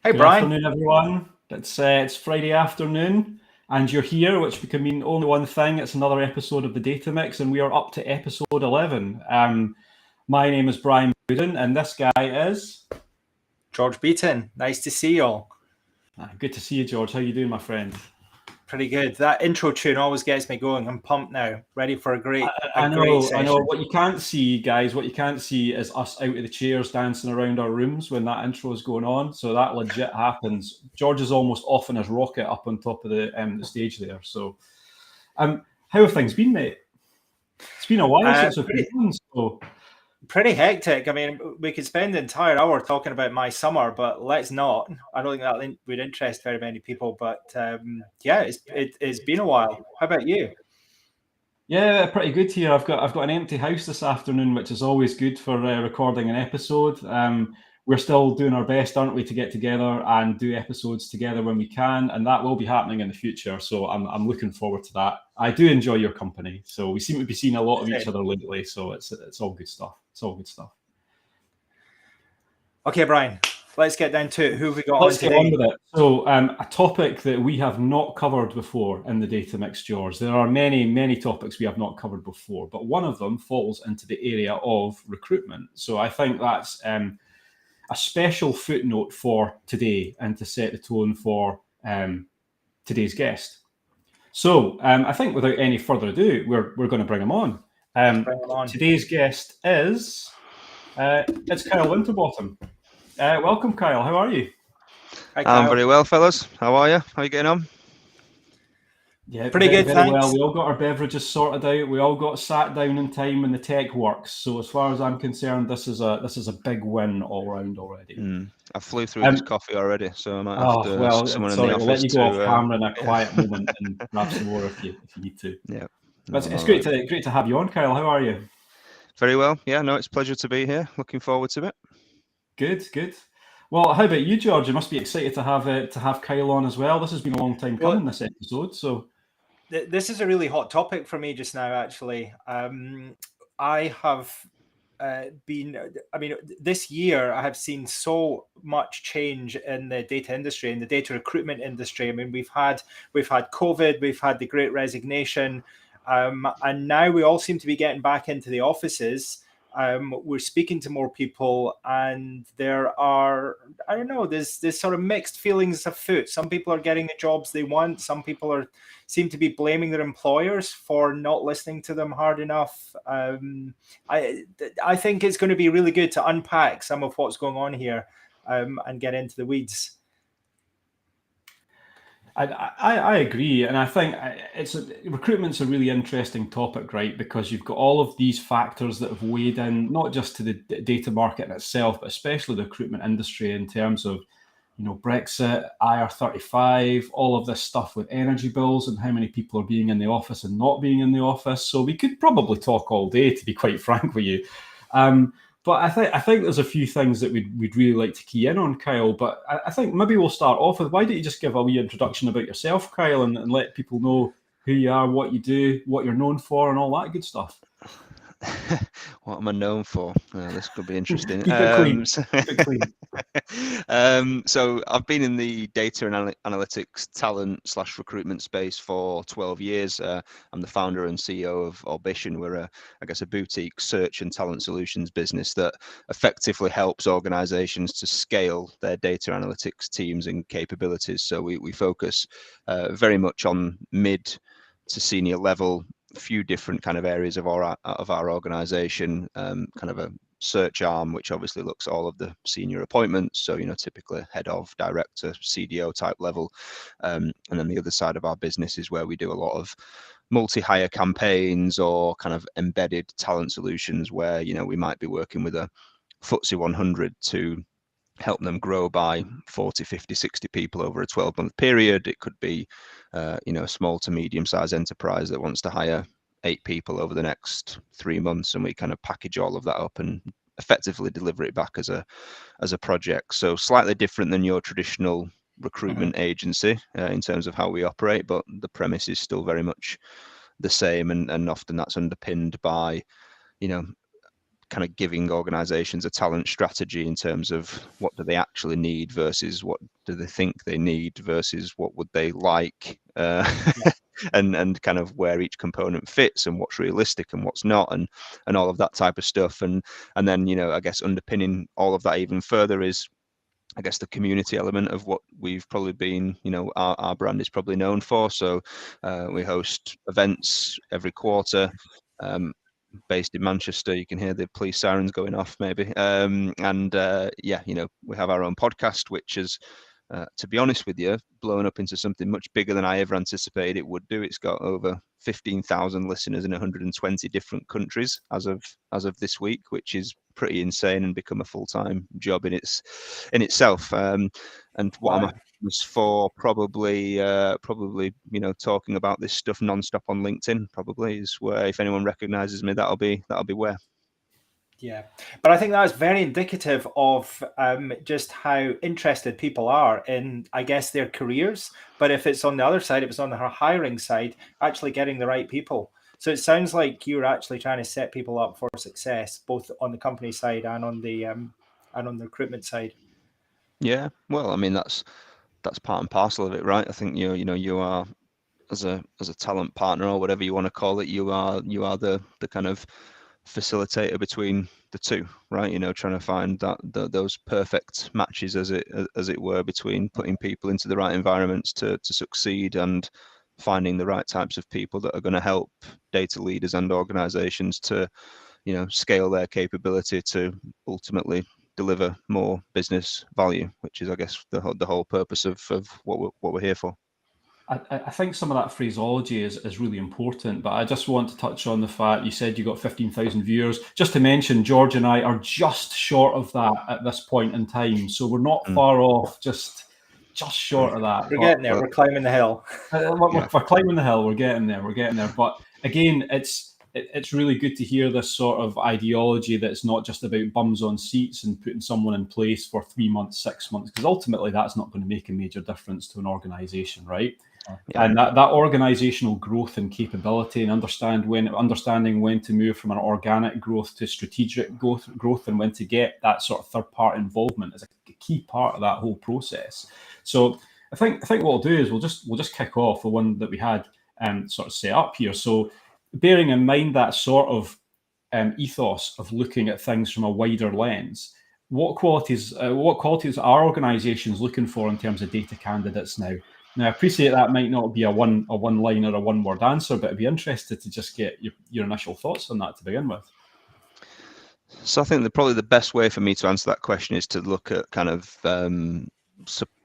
Hey, Good Brian. afternoon, everyone. It's Friday afternoon, and you're here, which can mean only one thing. It's another episode of the Data Mix, and we are up to episode 11. My name is Brian Buden, and this guy is George Beaton. Nice to see you all. Good to see you, George. How you doing, my friend? Pretty good. That intro tune always gets me going. I'm pumped now, ready for a great session. I know. What you can't see, guys, what you can't see is us out of the chairs dancing around our rooms when that intro is going on. So that legit happens. George is almost off in his rocket up on top of the stage there. So, how have things been, mate? It's been a while since we've been on, so. Pretty hectic. I mean, we could spend the entire hour talking about my summer, but let's not. I don't think that would interest very many people. But yeah, it's been a while. How about you? Yeah, pretty good here. I've got an empty house this afternoon, which is always good for recording an episode. We're still doing our best, aren't we, to get together and do episodes together when we can, and that will be happening in the future. So I'm looking forward to that. I do enjoy your company, so we seem to be seeing a lot of each other lately. So it's all good stuff. It's all good stuff. Okay, Brian, let's get down to it. Who have we got Let's on today? get on with it. So a topic that we have not covered before in the Data Mix, George. There are many, many topics we have not covered before, but one of them falls into the area of recruitment. So I think that's a special footnote for today and to set the tone for today's guest. So I think without any further ado, we're going to bring him on. Today's guest is it's Kyle Winterbottom. Welcome, Kyle. How are you? Hi, Kyle. I'm very well, fellas. How are you? How are you getting on? Yeah, pretty good, very thanks. well. We all got our beverages sorted out. We all got sat down in time, and the tech works. So, as far as I'm concerned, this is a big win all round already. I flew through this coffee already, so I might have to ask someone in the office. We'll let you go off camera in a quiet moment and grab some more if you need to. Yeah, it's great to have you on, Kyle. How are you? Very well. Yeah, no, it's a pleasure to be here. Looking forward to it. Good. Well, how about you, George? You must be excited to have Kyle on as well. This has been a long time coming, this episode. So this is a really hot topic for me just now, actually. I have this year I have seen so much change in the data industry, in the data recruitment industry. I mean, we've had COVID, we've had the Great Resignation, and now we all seem to be getting back into the offices. We're speaking to more people, and there are, I don't know, there's sort of mixed feelings afoot. Some people are getting the jobs they want. Some people seem to be blaming their employers for not listening to them hard enough. I think it's going to be really good to unpack some of what's going on here and get into the weeds.I agree, and I think recruitment's a really interesting topic, right? Because you've got all of these factors that have weighed in, not just to the data market in itself, but especially the recruitment industry in terms of, Brexit, IR35, all of this stuff with energy bills and how many people are being in the office and not being in the office. So we could probably talk all day, to be quite frank with you. But I think there's a few things that we'd really like to key in on, Kyle. But I think maybe we'll start off with, why don't you just give a wee introduction about yourself, Kyle, and let people know who you are, what you do, what you're known for, and all that good stuff. What am I known for? This could be interesting. Keep it clean. So I've been in the data and analytics talent / recruitment space for 12 years. I'm the founder and CEO of Orbition. We're a boutique search and talent solutions business that effectively helps organizations to scale their data analytics teams and capabilities. So we focus very much on mid to senior level, a few different kind of areas of our organization, kind of a search arm, which obviously looks at all of the senior appointments. So, typically head of, director, CDO type level. And then the other side of our business is where we do a lot of multi-hire campaigns or kind of embedded talent solutions where, we might be working with a FTSE 100 to help them grow by 40, 50, 60 people over a 12-month period. It could be, a small to medium-sized enterprise that wants to hire 8 people over the next 3 months, and we kind of package all of that up and effectively deliver it back as a project. So slightly different than your traditional recruitment agency in terms of how we operate, but the premise is still very much the same, and often that's underpinned by, kind of giving organizations a talent strategy in terms of what do they actually need versus what do they think they need versus what would they like, and kind of where each component fits and what's realistic and what's not, and all of that type of stuff. And then, you know, I guess underpinning all of that even further is, I guess, the community element of what we've probably been, you know, our brand is probably known for. So we host events every quarter. Based in Manchester, you can hear the police sirens going off maybe, and yeah, you know, we have our own podcast, which is, to be honest with you, blown up into something much bigger than I ever anticipated it would do. It's got over 15,000 listeners in 120 different countries as of this week, which is pretty insane and become a full-time job in itself. And what I'm for probably you know, talking about this stuff nonstop on LinkedIn probably is where, if anyone recognizes me, that'll be where. Yeah, but I think that's very indicative of just how interested people are in, I guess, their careers. But if it's on the other side, if it's on the hiring side, actually getting the right people. So it sounds like you're actually trying to set people up for success, both on the company side and on the recruitment side. Yeah, well, I mean, that's part and parcel of it, right? I think you are, as a talent partner or whatever you want to call it, you are the kind of facilitator between the two, right? You know, trying to find those perfect matches, as it were, between putting people into the right environments to succeed, and finding the right types of people that are going to help data leaders and organizations to, you know, scale their capability to ultimately deliver more business value, which is, I guess, the whole purpose of what we're here for. I think some of that phraseology is really important, but I just want to touch on the fact you said you got 15,000 viewers. Just to mention, George and I are just short of that at this point in time, so we're not far off, just short of that. We're getting there. We're climbing the hill. We're climbing the hill. We're getting there. But again, it's really good to hear this sort of ideology that's not just about bums on seats and putting someone in place for 3 months, 6 months, because ultimately that's not going to make a major difference to an organization, right? Yeah. And that organizational growth and capability, and understanding when to move from an organic growth to strategic growth and when to get that sort of third-party involvement is a key part of that whole process. So I think what we'll do is we'll just kick off the one that we had sort of set up here. So bearing in mind that sort of ethos of looking at things from a wider lens, what qualities are organizations looking for in terms of data candidates now? Now, I appreciate that might not be a one line or a one word answer, but I'd be interested to just get your initial thoughts on that to begin with. So I think probably the best way for me to answer that question is to look at kind of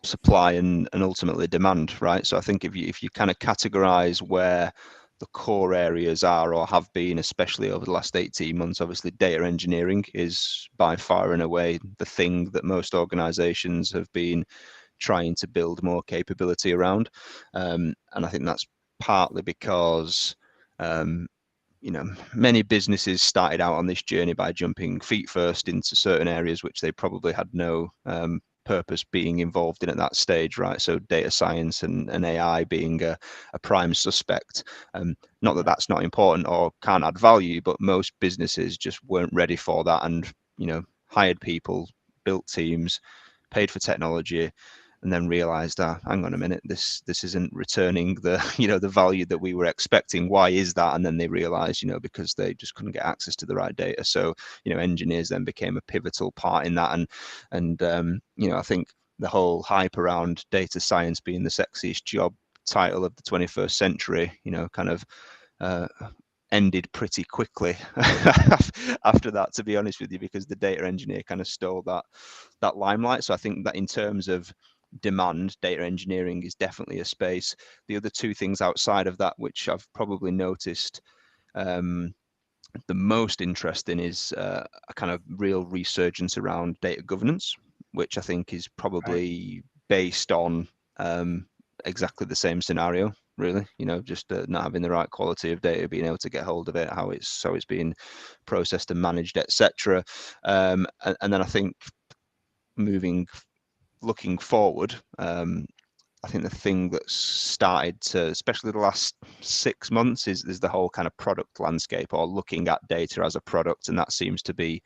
supply and ultimately demand, right? So I think if you kind of categorize where the core areas are or have been, especially over the last 18 months, obviously data engineering is by far and away the thing that most organizations have been trying to build more capability around. And I think that's partly because you know, many businesses started out on this journey by jumping feet first into certain areas which they probably had no purpose being involved in at that stage, right? So data science and AI being a prime suspect. Not that that's not important or can't add value, but most businesses just weren't ready for that, and, you know, hired people, built teams, paid for technology, and then realized, hang on a minute, this isn't returning the, you know, the value that we were expecting. Why is that? And then they realized, you know, because they just couldn't get access to the right data. So, you know, engineers then became a pivotal part in that. And you know, I think the whole hype around data science being the sexiest job title of the 21st century, you know, kind of ended pretty quickly after that, to be honest with you, because the data engineer kind of stole that limelight. So I think that in terms of demand, data engineering is definitely a space. The other two things outside of that, which I've probably noticed the most interesting, is a kind of real resurgence around data governance, which I think is probably based on exactly the same scenario, really. You know, just not having the right quality of data, being able to get hold of it, how it's being processed and managed, etc. And then I think looking forward, I think the thing that's started to, especially the last 6 months, is the whole kind of product landscape, or looking at data as a product, and that seems to be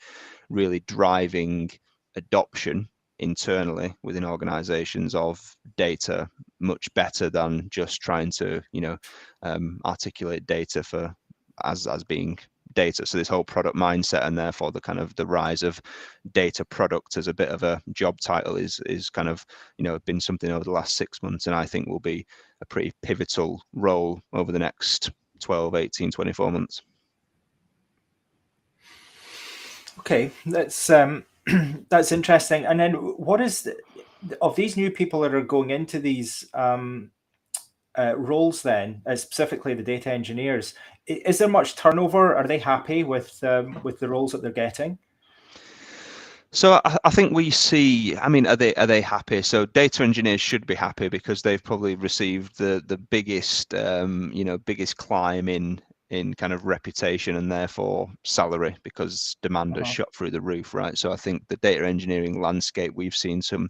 really driving adoption internally within organizations of data much better than just trying to articulate data for as being data. So this whole product mindset, and therefore the kind of the rise of data product as a bit of a job title is kind of been something over the last 6 months, and I think will be a pretty pivotal role over the next 12, 18, 24 months. Okay, that's that's interesting. And then what is of these new people that are going into these roles then, specifically the data engineers, is there much turnover? Are they happy with the roles that they're getting? So I think we see, I mean, are they happy? So data engineers should be happy because they've probably received the biggest biggest climb in kind of reputation and therefore salary, because demand has shot through the roof, right? So I think the data engineering landscape, we've seen some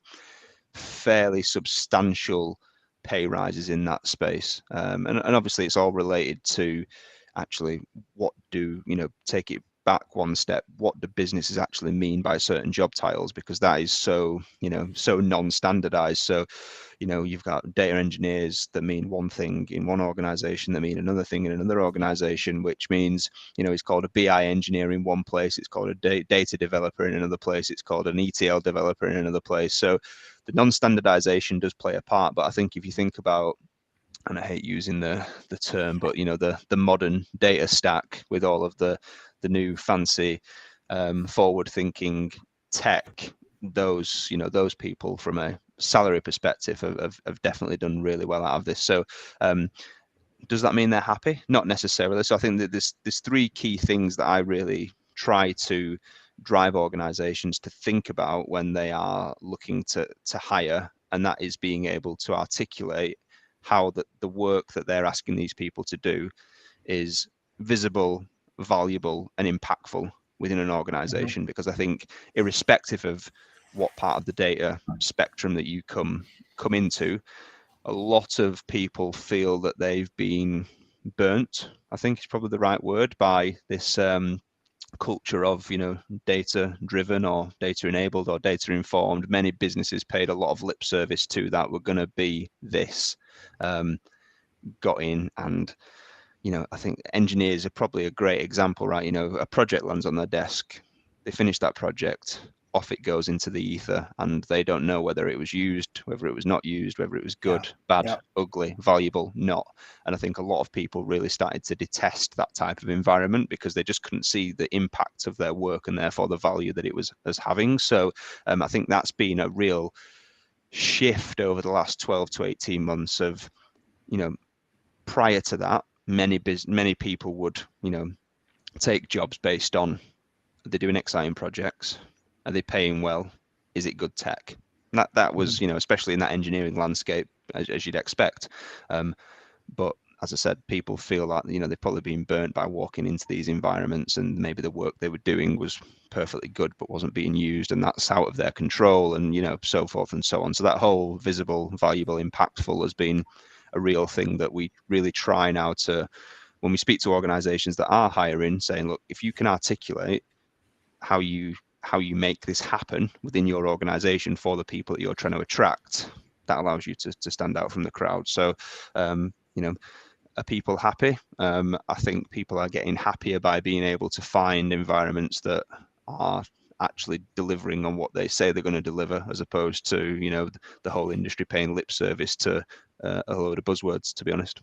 fairly substantial pay rises in that space, and obviously it's all related to actually what do take it back one step, what do businesses actually mean by certain job titles, because that is so so non-standardized. So you've got data engineers that mean one thing in one organization that mean another thing in another organization, which means it's called a BI engineer in one place, it's called a data developer in another place, it's called an ETL developer in another place. So the non-standardization does play a part. But I think if you think about, and I hate using the term, but the modern data stack with all of the new fancy forward-thinking tech, those people from a salary perspective have definitely done really well out of this. So does that mean they're happy? Not necessarily. So I think that there's three key things that I really try to drive organizations to think about when they are looking to hire, and that is being able to articulate how the work that they're asking these people to do is visible, valuable, and impactful within an organization. Because I think irrespective of what part of the data spectrum that you come into, a lot of people feel that they've been burnt, I think is probably the right word, by this culture of data driven or data enabled or data informed. Many businesses paid a lot of lip service to that. We're going to be this, got in, and I think engineers are probably a great example, right? A project lands on their desk, they finish that project, off it goes into the ether, and they don't know whether it was used, whether it was not used, whether it was good, bad, ugly, valuable, not. And I think a lot of people really started to detest that type of environment because they just couldn't see the impact of their work and therefore the value that it was having. So I think that's been a real shift over the last 12 to 18 months of, prior to that, many people would, take jobs based on, are they doing exciting projects? Are they paying well? Is it good tech? And that was, especially in that engineering landscape, as you'd expect. But as I said, people feel like, they've probably been burnt by walking into these environments, and maybe the work they were doing was perfectly good, but wasn't being used, and that's out of their control, and, so forth and so on. So that whole visible, valuable, impactful has been a real thing that we really try now to, when we speak to organizations that are hiring, saying, look, if you can articulate how you make this happen within your organization for the people that you're trying to attract, that allows you to stand out from the crowd. So, are people happy? I think people are getting happier by being able to find environments that are actually delivering on what they say they're going to deliver, as opposed to, the whole industry paying lip service to a load of buzzwords, to be honest.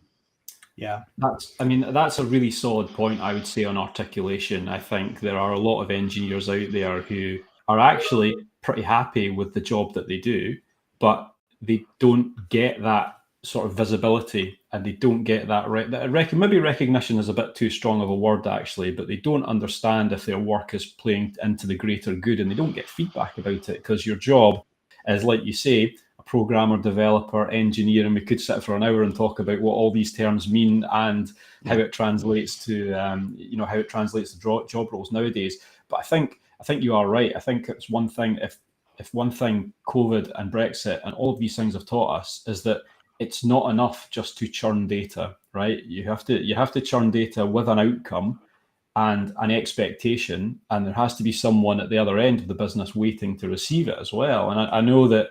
Yeah, that's a really solid point, I would say, on articulation. I think there are a lot of engineers out there who are actually pretty happy with the job that they do, but they don't get that sort of visibility, and they don't get that maybe recognition is a bit too strong of a word, actually, but they don't understand if their work is playing into the greater good, and they don't get feedback about it, because your job is, like you say, programmer, developer, engineer, and we could sit for an hour and talk about what all these terms mean and how it translates to how it translates to job roles nowadays. But I think you are right. I think it's one thing if one thing COVID and Brexit and all of these things have taught us is that it's not enough just to churn data, right? You have to churn data with an outcome and an expectation, and there has to be someone at the other end of the business waiting to receive it as well. And I know that,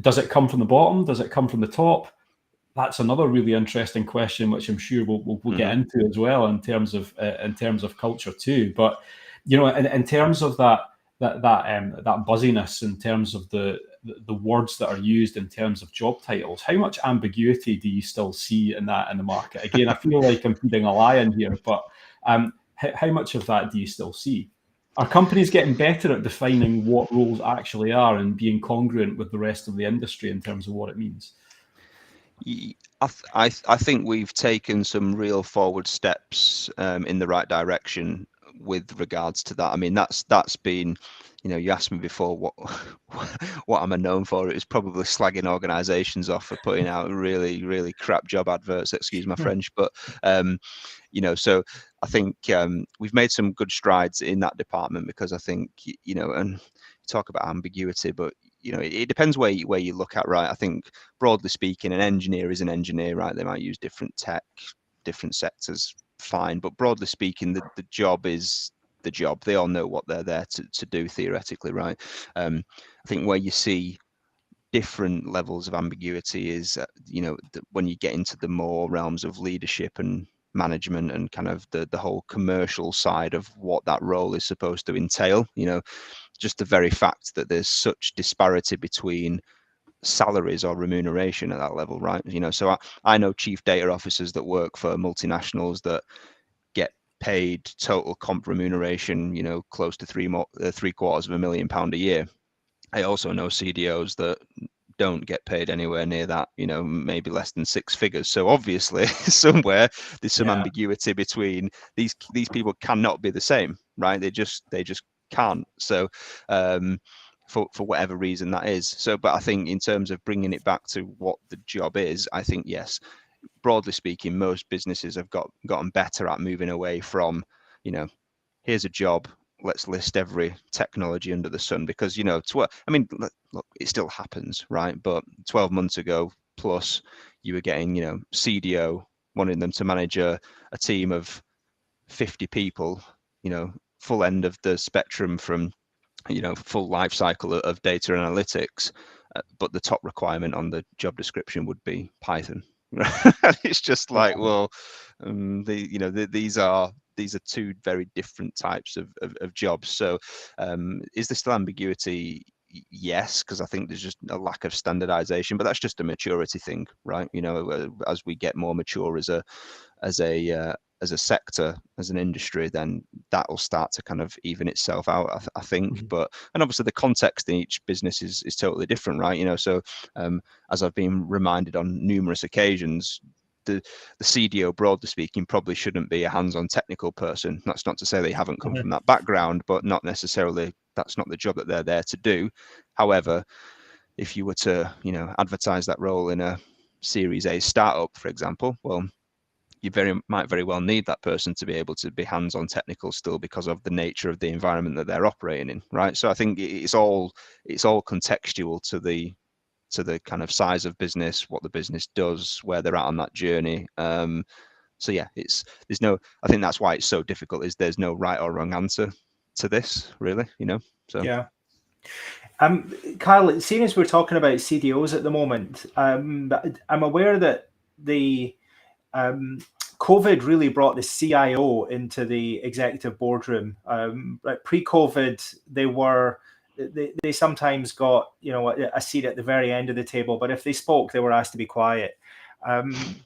does it come from the bottom? Does it come from the top? That's another really interesting question, which I'm sure we'll get into as well in terms of culture too. But in terms of that buzziness, in terms of the words that are used in terms of job titles, how much ambiguity do you still see in the market? Again, I feel like I'm feeding a lion here, but how much of that do you still see? Are companies getting better at defining what roles actually are and being congruent with the rest of the industry in terms of what it means? I think we've taken some real forward steps in the right direction with regards to that. I mean, that's been, you asked me before what am I known for. It was probably slagging organizations off for putting out really, really crap job adverts, excuse my French. But so I think we've made some good strides in that department, because I think, and talk about ambiguity, but it depends where you look at, right? I think broadly speaking, an engineer is an engineer, right? They might use different tech, different sectors, fine. But broadly speaking, the job is the job. They all know what they're there to do theoretically, right? I think where you see different levels of ambiguity is, when you get into the more realms of leadership and management and kind of the whole commercial side of what that role is supposed to entail. Just the very fact that there's such disparity between salaries or remuneration at that level, right? So I know chief data officers that work for multinationals that get paid total comp remuneration, close to £750,000 a year. I also know CDOs that don't get paid anywhere near that, maybe less than six figures. So obviously somewhere there's some ambiguity between these people cannot be the same, right? They just can't. So for whatever reason that is. So, but I think in terms of bringing it back to what the job is, I think, yes, broadly speaking, most businesses have gotten better at moving away from, here's a job, let's list every technology under the sun, because look, it still happens, right? But 12 months ago plus, you were getting CDO wanting them to manage a team of 50 people, full end of the spectrum from full life cycle of data analytics, but the top requirement on the job description would be Python. It's just like, well, these are two very different types of jobs. So is there still ambiguity? Yes, because I think there's just a lack of standardization, but that's just a maturity thing, right? As we get more mature as a sector, as an industry, then that will start to kind of even itself out, I think. But and obviously the context in each business is totally different, right? So as I've been reminded on numerous occasions, the CDO, broadly speaking, probably shouldn't be a hands-on technical person. That's not to say they haven't come from that background, but not necessarily, that's not the job that they're there to do. However, if you were to advertise that role in a Series A startup, for example, well, you might very well need that person to be able to be hands-on technical still, because of the nature of the environment that they're operating in, right? So I think it's all contextual to the kind of size of business, what the business does, where they're at on that journey. So yeah, I think that's why it's so difficult, is there's no right or wrong answer to this, really, so. Yeah. Kyle, seeing as we're talking about CDOs at the moment, I'm aware that the COVID really brought the CIO into the executive boardroom. Pre-COVID, they sometimes got a seat at the very end of the table, but if they spoke, they were asked to be quiet.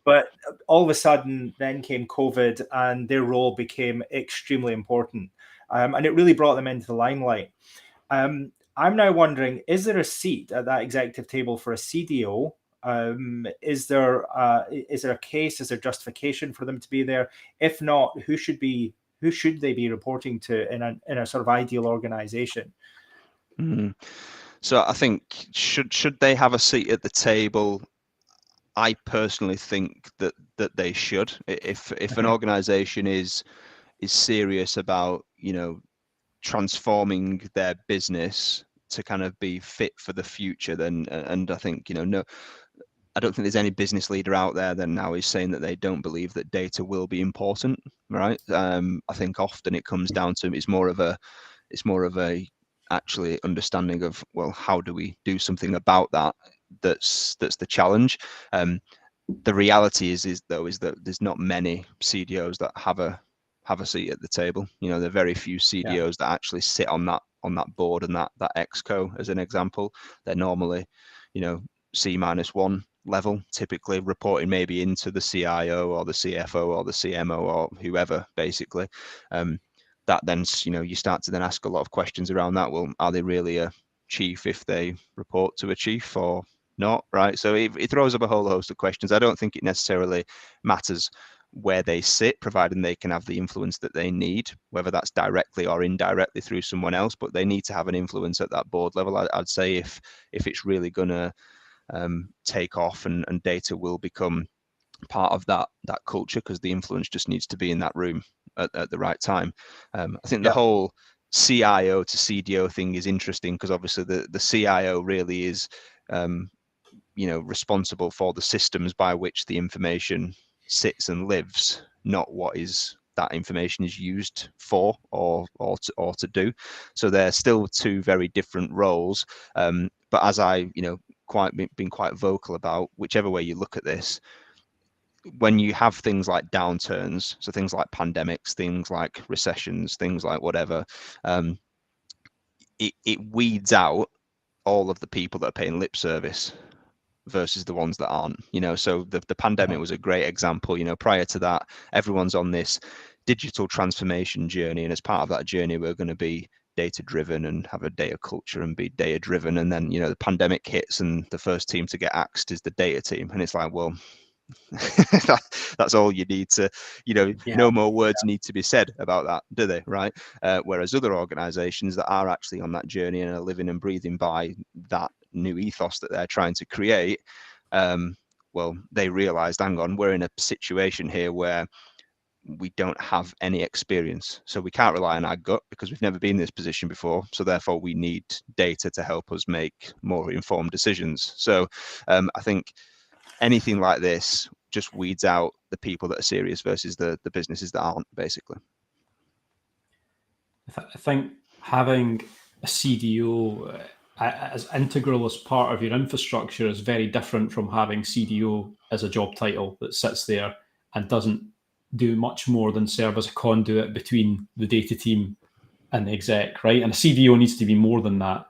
But all of a sudden, then came COVID, and their role became extremely important, and it really brought them into the limelight. I'm now wondering, is there a seat at that executive table for a CDO? Is there a case? Is there justification for them to be there? If not, who should they be reporting to in a sort of ideal organization? So I think should they have a seat at the table? I personally think that they should. If an organization is serious about transforming their business to kind of be fit for the future, then, and I think, no, I don't think there's any business leader out there that now is saying that they don't believe that data will be important, right? I think often it comes down to it's more of a actually understanding of, well, how do we do something about that? That's the challenge. The reality is that there's not many CDOs that have a seat at the table. There are very few CDOs that actually sit on that board and that exco, as an example. They're normally, C-1 level, typically reporting maybe into the CIO or the CFO or the CMO or whoever, basically. That then, you start to then ask a lot of questions around that. Well, are they really a chief if they report to a chief or not, right? So it throws up a whole host of questions. I don't think it necessarily matters where they sit, providing they can have the influence that they need, whether that's directly or indirectly through someone else, but they need to have an influence at that board level. I'd say if it's really going to take off and data will become part of that culture, because the influence just needs to be in that room at the right time. I think the whole CIO to CDO thing is interesting, because obviously the CIO really is responsible for the systems by which the information sits and lives, not what is that information is used for or to do. So they're still two very different roles. But as I been quite vocal about, whichever way you look at this, when you have things like downturns, so things like pandemics, things like recessions, things like whatever, it weeds out all of the people that are paying lip service versus the ones that aren't. So the pandemic was a great example. Prior to that, everyone's on this digital transformation journey, and as part of that journey, we're going to be data driven and have a data culture and be data driven. And then the pandemic hits, and the first team to get axed is the data team, and it's like, well, that's all you need to, no more words need to be said about that, do they? Right? Whereas other organizations that are actually on that journey and are living and breathing by that new ethos that they're trying to create, well, they realized, hang on, we're in a situation here where we don't have any experience, so we can't rely on our gut because we've never been in this position before, so therefore we need data to help us make more informed decisions. So I think anything like this just weeds out the people that are serious versus the businesses that aren't, basically. I think having a CDO as integral as part of your infrastructure is very different from having CDO as a job title that sits there and doesn't do much more than serve as a conduit between the data team and the exec, right? And a CDO needs to be more than that.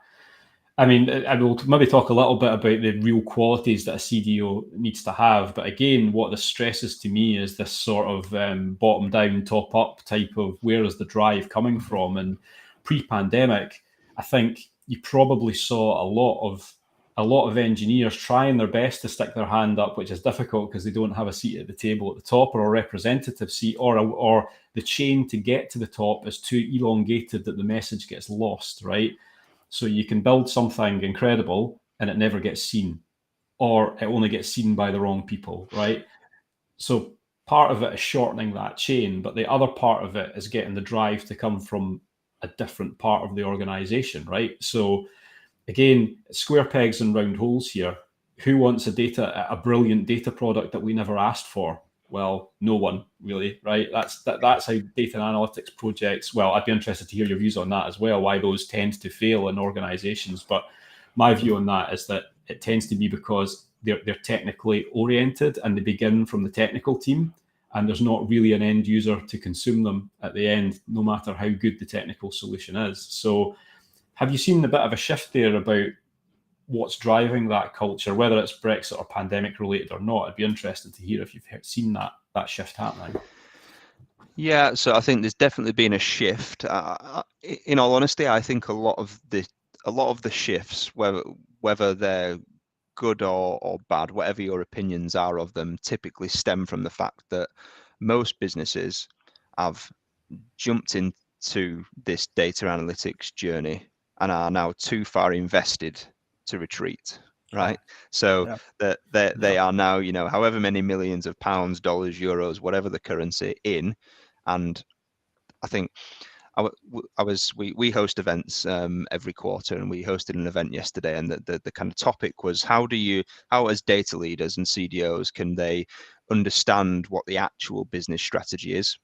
I mean, I will maybe talk a little bit about the real qualities that a CDO needs to have. But again, what this stresses to me is this sort of bottom down, top up type of where is the drive coming from? And pre-pandemic, I think you probably saw a lot of engineers trying their best to stick their hand up, which is difficult because they don't have a seat at the table at the top or a representative seat, or the chain to get to the top is too elongated that the message gets lost, right? So you can build something incredible and it never gets seen, or it only gets seen by the wrong people, right? So part of it is shortening that chain, but the other part of it is getting the drive to come from a different part of the organization, right? So again, square pegs and round holes here. Who wants a brilliant data product that we never asked for? Well, no one really, right? That's how data and analytics projects, well, I'd be interested to hear your views on that as well, why those tend to fail in organizations. But my view on that is that it tends to be because they're technically oriented and they begin from the technical team, and there's not really an end user to consume them at the end, no matter how good the technical solution is. So have you seen a bit of a shift there about what's driving that culture, whether it's Brexit or pandemic related or not? I'd be interested to hear if you've seen that shift happening. Yeah, so I think there's definitely been a shift. In all honesty, I think a lot of the shifts, whether they're good or bad, whatever your opinions are of them, typically stem from the fact that most businesses have jumped into this data analytics journey and are now too far invested to retreat, right? So that they are now, however many millions of pounds, dollars, euros, whatever the currency in. And I think we host events every quarter, and we hosted an event yesterday, and the kind of topic was how as data leaders and CDOs can they understand what the actual business strategy is?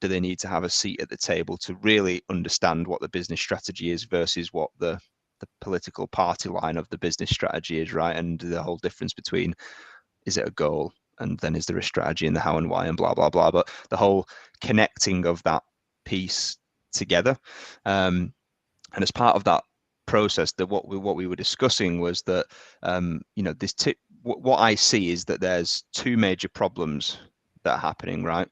Do they need to have a seat at the table to really understand what the business strategy is versus what the political party line of the business strategy is, right? And the whole difference between, is it a goal, and then is there a strategy, and the how and why, and blah blah blah. But the whole connecting of that piece together, and as part of that process, that what we were discussing was that what I see is that there's two major problems that are happening, right?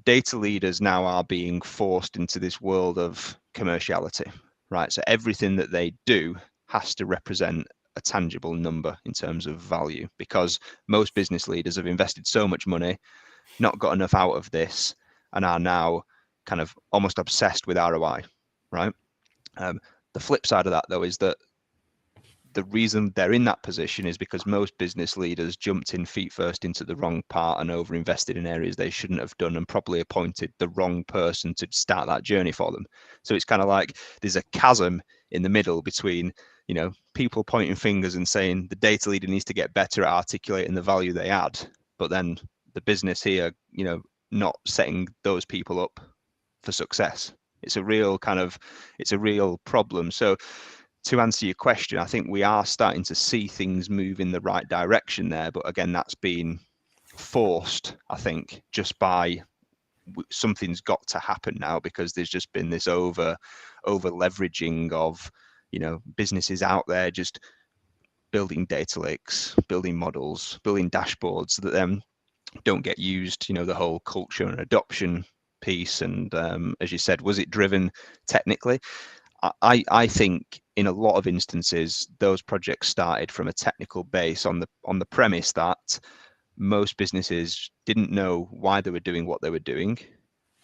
Data leaders now are being forced into this world of commerciality, right? So everything that they do has to represent a tangible number in terms of value, because most business leaders have invested so much money, not got enough out of this, and are now kind of almost obsessed with ROI, right? The flip side of that, though, is that the reason they're in that position is because most business leaders jumped in feet first into the wrong part and overinvested in areas they shouldn't have done, and probably appointed the wrong person to start that journey for them. So it's kind of like there's a chasm in the middle between, people pointing fingers and saying the data leader needs to get better at articulating the value they add, but then the business here, not setting those people up for success. It's a real problem. So to answer your question, I think we are starting to see things move in the right direction there. But again, that's been forced, I think, just by something's got to happen now, because there's just been this over leveraging of, businesses out there just building data lakes, building models, building dashboards that then don't get used, the whole culture and adoption piece. And as you said, was it driven technically? I think in a lot of instances, those projects started from a technical base on the premise that most businesses didn't know why they were doing what they were doing,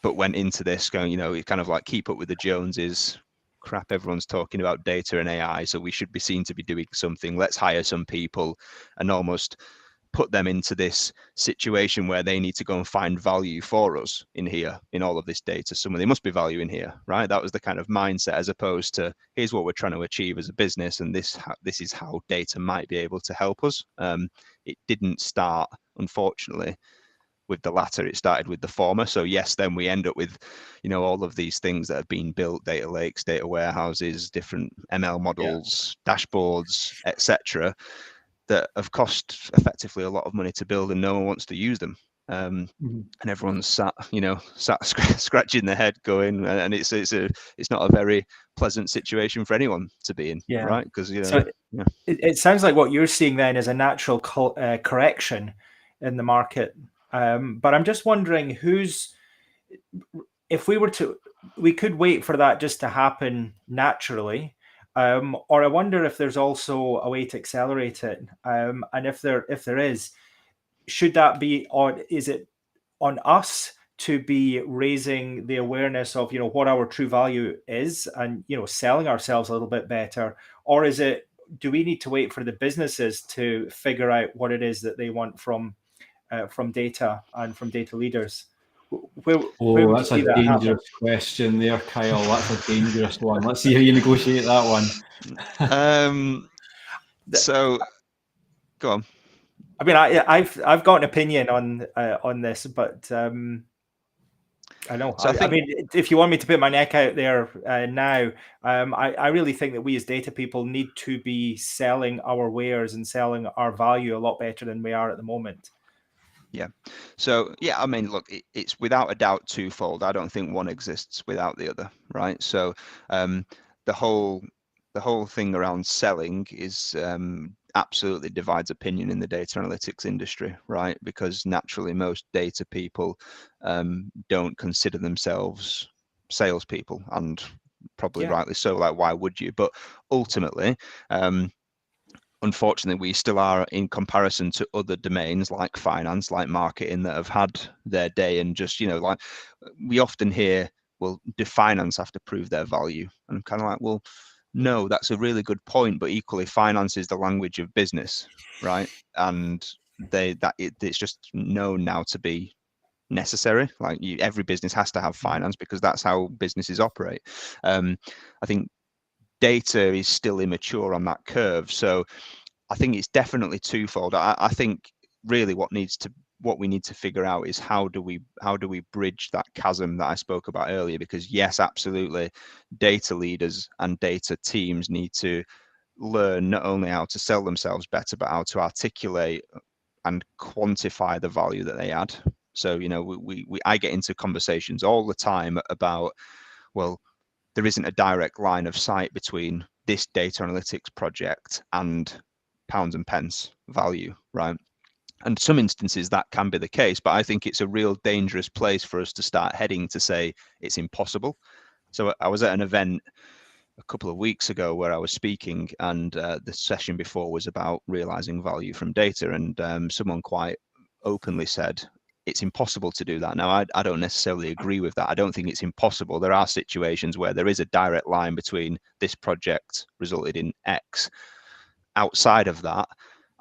but went into this going, it kind of like keep up with the Joneses. Crap, everyone's talking about data and AI, so we should be seen to be doing something. Let's hire some people and almost put them into this situation where they need to go and find value for us in here, in all of this data. There must be value in here, right? That was the kind of mindset, as opposed to here's what we're trying to achieve as a business, and this is how data might be able to help us. It didn't start, unfortunately, with the latter. It started with the former. So yes, then we end up with, all of these things that have been built: data lakes, data warehouses, different ML models, dashboards, etc., that have cost effectively a lot of money to build, and no one wants to use them. And everyone's sat scratching their head, going, and it's not a very pleasant situation for anyone to be in, right? Because it sounds like what you're seeing then is a natural correction in the market. But I'm just wondering if we could wait for that just to happen naturally. Or I wonder if there's also a way to accelerate it. And if there is, should that be is it on us to be raising the awareness of, what our true value is, and, selling ourselves a little bit better? Or do we need to wait for the businesses to figure out what it is that they want from data and from data leaders? Where that's a dangerous question there, Kyle. That's a dangerous one. Let's see how you negotiate that one. So, go on. I mean, I've got an opinion on this, but I know. So I mean, if you want me to put my neck out there now, I really think that we as data people need to be selling our wares and selling our value a lot better than we are at the moment. Yeah. So, I mean, look, it's without a doubt twofold. I don't think one exists without the other, right? So the whole thing around selling is absolutely divides opinion in the data analytics industry, right? Because naturally most data people don't consider themselves salespeople, and probably rightly so. Like, why would you? But ultimately, unfortunately, we still are, in comparison to other domains like finance, like marketing, that have had their day, and just, like we often hear, well, do finance have to prove their value? And I'm kind of like, well, no, that's a really good point, but equally, finance is the language of business, right? And it's just known now to be necessary. Like every business has to have finance because that's how businesses operate. I think data is still immature on that curve. So I think it's definitely twofold. I think really what we need to figure out is how do we bridge that chasm that I spoke about earlier? Because yes, absolutely, data leaders and data teams need to learn not only how to sell themselves better, but how to articulate and quantify the value that they add. So, you know, I get into conversations all the time about, well, there isn't a direct line of sight between this data analytics project and pounds and pence value, right? And some instances that can be the case, but I think it's a real dangerous place for us to start heading to say it's impossible. So I was at an event a couple of weeks ago where I was speaking, and the session before was about realizing value from data, and someone quite openly said it's impossible to do that. Now, I don't necessarily agree with that. I don't think it's impossible. There are situations where there is a direct line between this project resulted in X. Outside of that,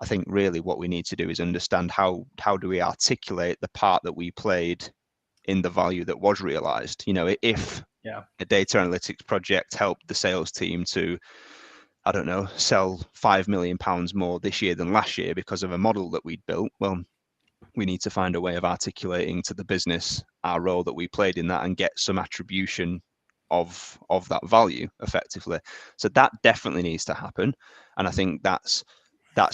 I think really what we need to do is understand how do we articulate the part that we played in the value that was realized. You know, if a data analytics project helped the sales team to, I don't know, sell £5 million more this year than last year because of a model that we'd built, well, we need to find a way of articulating to the business our role that we played in that and get some attribution of that value effectively. So that definitely needs to happen. And I think that's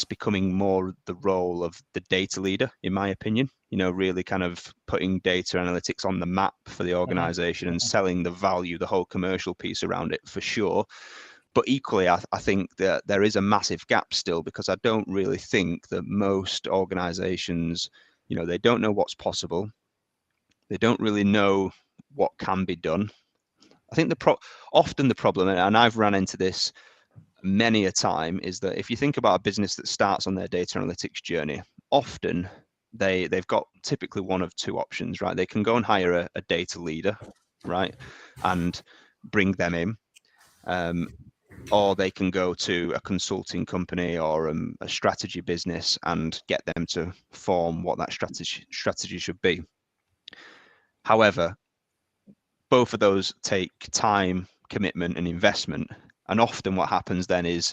becoming more the role of the data leader, in my opinion, you know, really kind of putting data analytics on the map for the organization and selling the value, the whole commercial piece around it for sure. But equally, I think that there is a massive gap still, because I don't really think that most organizations, you know, they don't know what's possible. They don't really know what can be done. I think often the problem, and I've run into this many a time, is that if you think about a business that starts on their data analytics journey, often they've got typically one of two options, right? They can go and hire a data leader, right, and bring them in, or they can go to a consulting company or a strategy business and get them to form what that strategy should be. However, both of those take time, commitment, and investment. And often what happens then is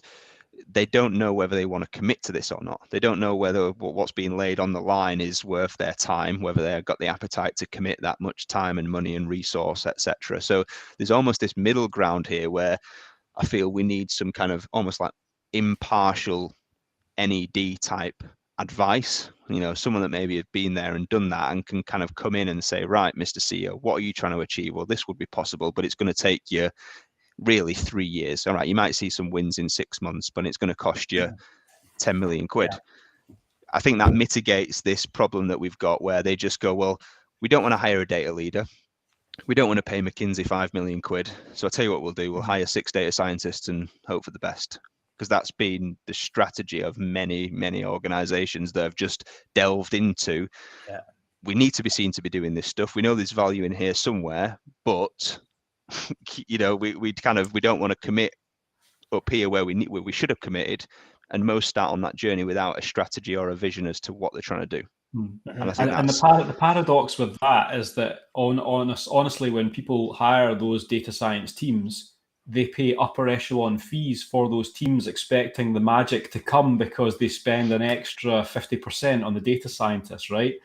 they don't know whether they want to commit to this or not. They don't know whether what's being laid on the line is worth their time, whether they've got the appetite to commit that much time and money and resource, etc. So there's almost this middle ground here where I feel we need some kind of almost like impartial NED type advice, you know, someone that maybe have been there and done that and can kind of come in and say, right, Mr. CEO, what are you trying to achieve? Well, this would be possible, but it's going to take you really 3 years. All right, you might see some wins in 6 months, but it's going to cost you 10 million quid. Yeah. I think that mitigates this problem that we've got where they just go, well, we don't want to hire a data leader. We don't want to pay McKinsey 5 million quid. So I'll tell you what we'll do. We'll hire 6 data scientists and hope for the best. Because that's been the strategy of many organizations that have just delved into, we need to be seen to be doing this stuff. We know there's value in here somewhere, but you know, we don't want to commit up here where we should have committed. And most start on that journey without a strategy or a vision as to what they're trying to do. And I think the paradox with that is that honestly, when people hire those data science teams, they pay upper echelon fees for those teams, expecting the magic to come because they spend an extra 50% on the data scientists, right?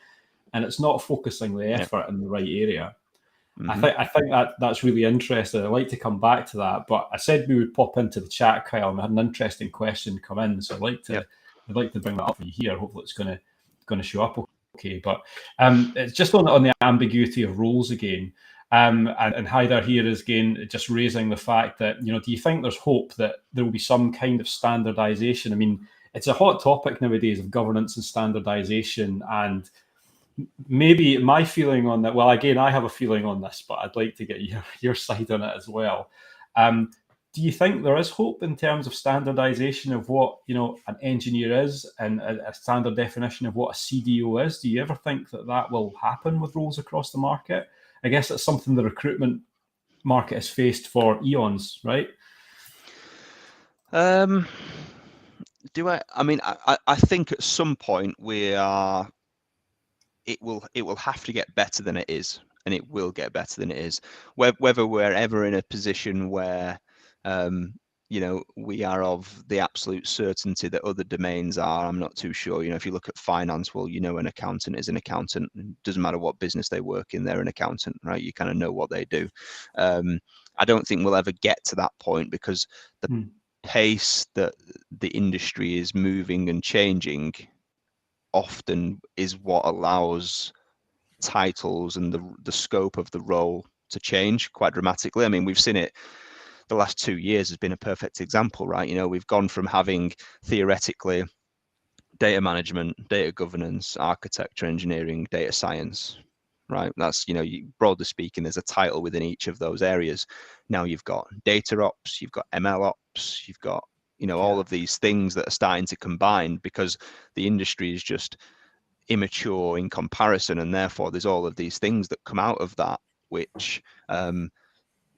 And it's not focusing the effort in the right area. Mm-hmm. I think that's really interesting. I'd like to come back to that, but I said we would pop into the chat, Kyle, and I had an interesting question come in, so I'd like to bring that up for you here. Hopefully, it's going to show up okay. But it's just on the ambiguity of roles again. And Haider here is again just raising the fact that, you know, do you think there's hope that there will be some kind of standardization? I mean, it's a hot topic nowadays of governance and standardization, and maybe my feeling on that, well, again, I have a feeling on this, but I'd like to get your side on it as well. Do you think there is hope in terms of standardization of what, you know, an engineer is and a standard definition of what a CDO is? Do you ever think that will happen with roles across the market? I guess it's something the recruitment market has faced for eons, right? I mean, I think at some point we are it will have to get better than it is, and it will get better than it is. Whether we're ever in a position where we are of the absolute certainty that other domains are, I'm not too sure. If you look at finance, well, an accountant is an accountant. It doesn't matter what business they work in, they're an accountant, right? You kind of know what they do. I don't think we'll ever get to that point, because the pace that the industry is moving and changing often is what allows titles and the scope of the role to change quite dramatically. I mean, we've seen it. The last 2 years has been a perfect example, right? We've gone from having theoretically data management, data governance, architecture, engineering, data science, right? That's, broadly speaking, there's a title within each of those areas. Now you've got data ops, you've got ML ops, you've got, all of these things that are starting to combine, because the industry is just immature in comparison, and therefore there's all of these things that come out of that, which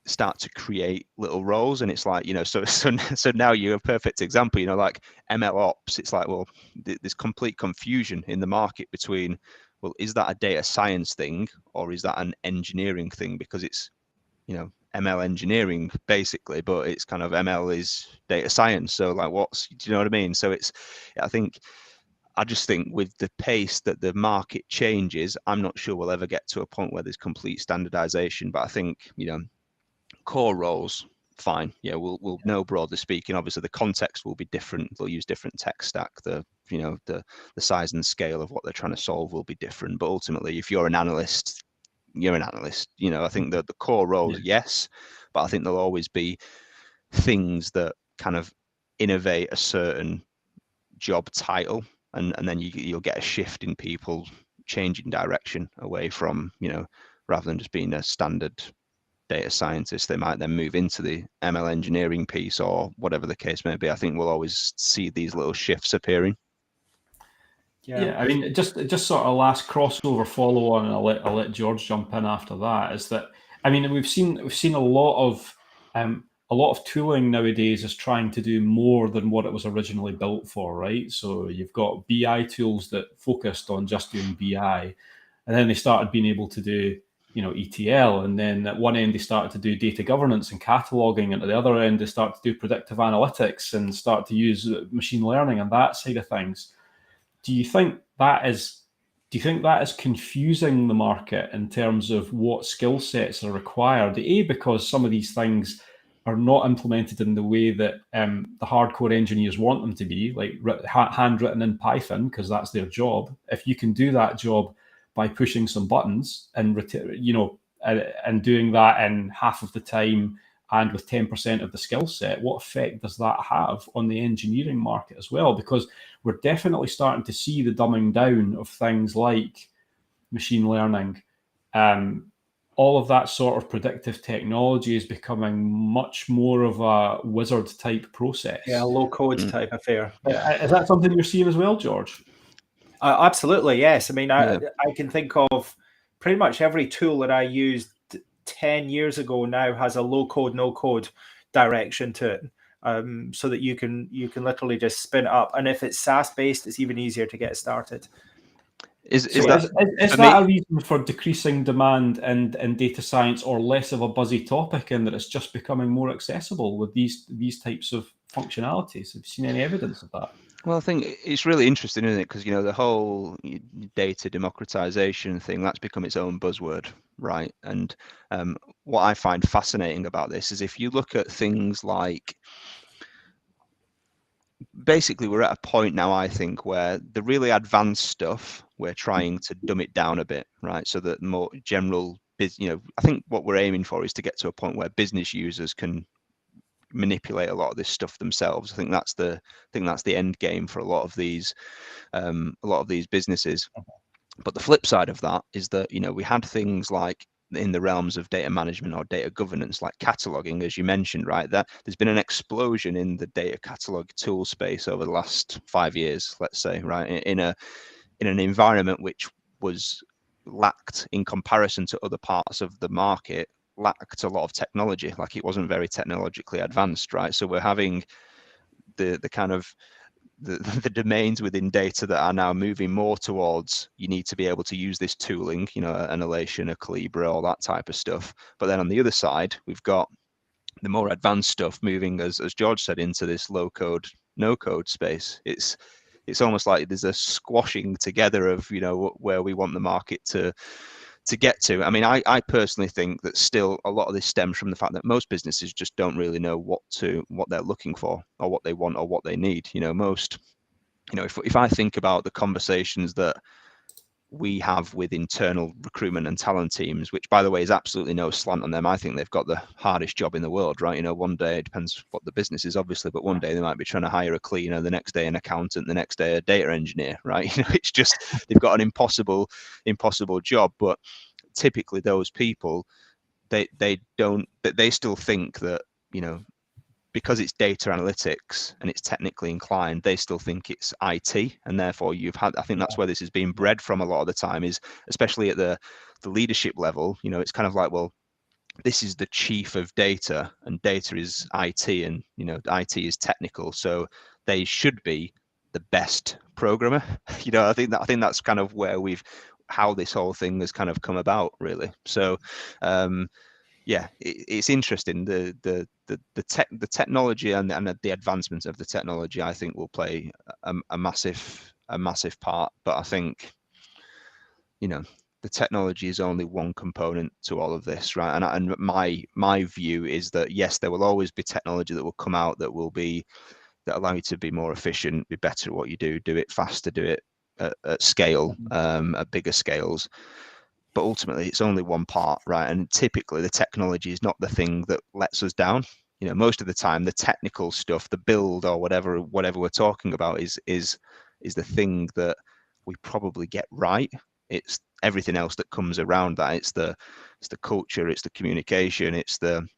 start to create little roles. And it's like, so now you're a perfect example, like ML ops. It's like, well, there's complete confusion in the market between, well, is that a data science thing or is that an engineering thing? Because it's, ML engineering basically, but it's kind of ML is data science. So like, do you know what I mean? So I just think with the pace that the market changes, I'm not sure we'll ever get to a point where there's complete standardization. But I think, core roles, fine. Yeah, we'll know, broadly speaking. Obviously, the context will be different. They'll use different tech stack. The size and scale of what they're trying to solve will be different. But ultimately, if you're an analyst, you're an analyst. I think that the core roles, yes, but I think there'll always be things that kind of innovate a certain job title, and then you'll get a shift in people changing direction away from, rather than just being a standard data scientist, they might then move into the ML engineering piece or whatever the case may be. I think we'll always see these little shifts appearing. Yeah, I mean, just sort of last crossover follow on, and I'll let George jump in after that. Is that, I mean, we've seen a lot of tooling nowadays is trying to do more than what it was originally built for, right? So you've got BI tools that focused on just doing BI, and then they started being able to do ETL, and then at one end they started to do data governance and cataloging, and at the other end they start to do predictive analytics and start to use machine learning and that side of things. Do you think that is confusing the market in terms of what skill sets are required? Because some of these things are not implemented in the way that the hardcore engineers want them to be, like handwritten in Python, because that's their job. If you can do that job by pushing some buttons and and doing that in half of the time and with 10% of the skill set, what effect does that have on the engineering market as well? Because we're definitely starting to see the dumbing down of things like machine learning. All of that sort of predictive technology is becoming much more of a wizard type process. Yeah, low code type affair. Yeah. Is that something you're seeing as well, George? Absolutely, yes. I mean, I can think of pretty much every tool that I used 10 years ago now has a low code, no code direction to it, so that you can literally just spin it up. And if it's SaaS based, it's even easier to get started. Is that a reason for decreasing demand in data science, or less of a buzzy topic, in that it's just becoming more accessible with these types of functionalities? Have you seen any evidence of that? Well, I think it's really interesting, isn't it? Because, the whole data democratization thing, that's become its own buzzword, right? And what I find fascinating about this is, if you look at things like, basically we're at a point now, I think, where the really advanced stuff, we're trying to dumb it down a bit, right? So that more general, I think what we're aiming for is to get to a point where business users can manipulate a lot of this stuff themselves. I think that's the end game for a lot of these businesses. But the flip side of that is that, we had things like, in the realms of data management or data governance, like cataloging, as you mentioned, right? That there's been an explosion in the data catalog tool space over the last 5 years, let's say, right? In an environment which was lacked, in comparison to other parts of the market, lacked a lot of technology. Like, it wasn't very technologically advanced, right? So we're having the kind of the domains within data that are now moving more towards, you need to be able to use this tooling, you know, an Elation, a Calibra, all that type of stuff. But then on the other side, we've got the more advanced stuff moving, as George said, into this low code, no code space. It's almost like there's a squashing together of, you know, where we want the market to get to. I mean, I personally think that still a lot of this stems from the fact that most businesses just don't really know what they're looking for, or what they want, or what they need. You know, if I think about the conversations that we have with internal recruitment and talent teams, which, by the way, is absolutely no slant on them. I think they've got the hardest job in the world, right? You know, one day, it depends what the business is, obviously, but one day they might be trying to hire a cleaner, the next day an accountant, the next day a data engineer, right? You know, it's just, they've got an impossible job. But typically those people, they still think that, you know, because it's data analytics and it's technically inclined, they still think it's IT, and therefore I think that's where this is being bred from a lot of the time, is especially at the leadership level. You know, it's kind of like, well, this is the chief of data, and data is IT, and, you know, IT is technical, so they should be the best programmer. You know, I think that's kind of where how this whole thing has kind of come about, really. So yeah, it's interesting. The technology and the advancements of the technology, I think, will play a massive part. But I think, you know, the technology is only one component to all of this, right? And my view is that, yes, there will always be technology that will come out that allow you to be more efficient, be better at what you do it faster, do it at scale, at bigger scales. But ultimately, it's only one part, right? And typically, the technology is not the thing that lets us down. You know, most of the time, the technical stuff, the build or whatever we're talking about, is the thing that we probably get right. It's everything else that comes around that. It's the culture, it's the communication, it's the